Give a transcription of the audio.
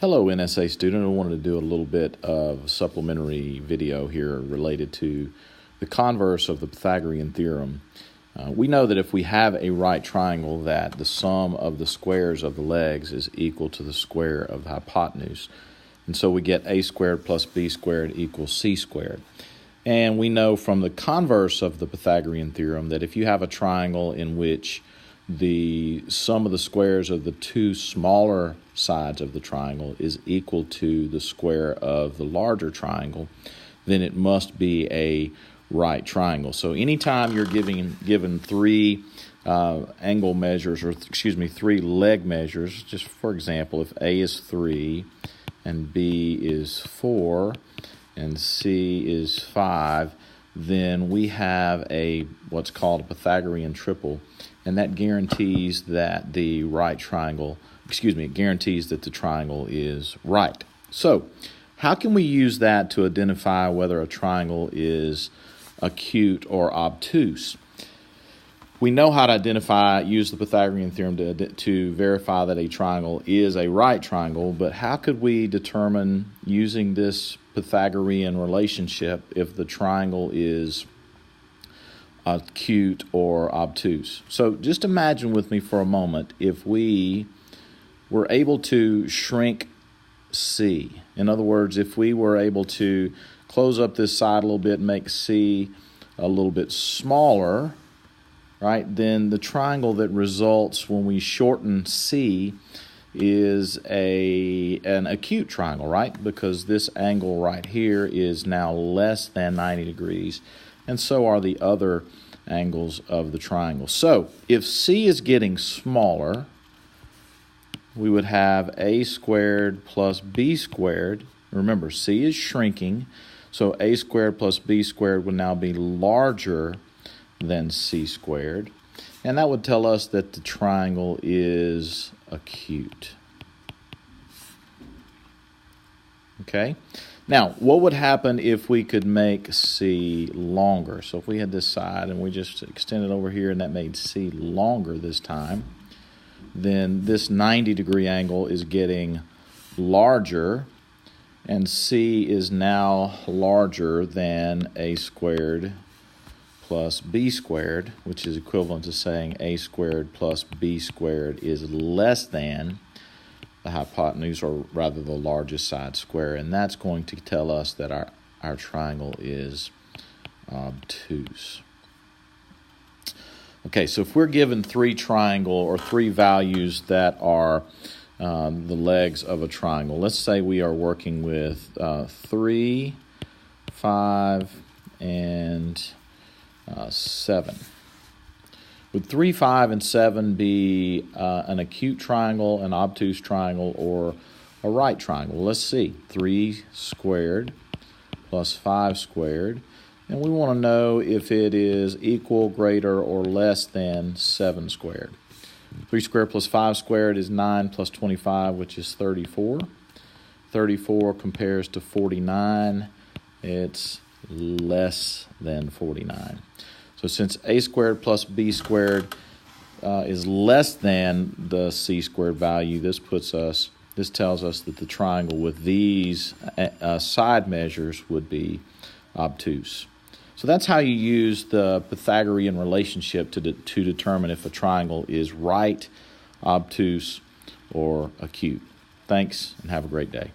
Hello, NSA student. I wanted to do a little bit of a supplementary video here related to the converse of the Pythagorean theorem. We know that if we have a right triangle, that the sum of the squares of the legs is equal to the square of the hypotenuse. And so we get a squared plus b squared equals c squared. And we know from the converse of the Pythagorean theorem that if you have a triangle in which the sum of the squares of the two smaller sides of the triangle is equal to the square of the larger triangle, then it must be a right triangle. So anytime you're given three angle measures, or three leg measures, just for example, if A is 3 and B is 4 and C is 5, then we have what's called a Pythagorean triple, and that guarantees that the guarantees that the triangle is right. So, how can we use that to identify whether a triangle is acute or obtuse? We know how to use the Pythagorean theorem to verify that a triangle is a right triangle, but how could we determine, using this Pythagorean relationship, if the triangle is acute or obtuse? So just imagine with me for a moment if we were able to shrink C. In other words, if we were able to close up this side a little bit and make C a little bit smaller, right, then the triangle that results when we shorten C is an acute triangle, right? Because this angle right here is now less than 90 degrees, and so are the other angles of the triangle. So if C is getting smaller, we would have a squared plus b squared. Remember, C is shrinking, so a squared plus b squared would now be larger than c squared, and that would tell us that the triangle is acute. Okay? Now, what would happen if we could make C longer? So if we had this side and we just extended over here and that made C longer this time, then this 90-degree angle is getting larger, and C is now larger than a squared plus b squared, which is equivalent to saying a squared plus b squared is less than the hypotenuse, or rather the largest side square, and that's going to tell us that our triangle is obtuse. Okay, so if we're given three values that are the legs of a triangle, let's say we are working with 3, 5, and 7. Would 3, 5, and 7 be an acute triangle, an obtuse triangle, or a right triangle? Let's see. 3 squared plus 5 squared. And we want to know if it is equal, greater, or less than 7 squared. 3 squared plus 5 squared is 9 plus 25, which is 34. 34 compares to 49. It's less than 49. So since a squared plus b squared is less than the c squared value, this tells us that the triangle with these side measures would be obtuse. So that's how you use the Pythagorean relationship to determine if a triangle is right, obtuse, or acute. Thanks, and have a great day.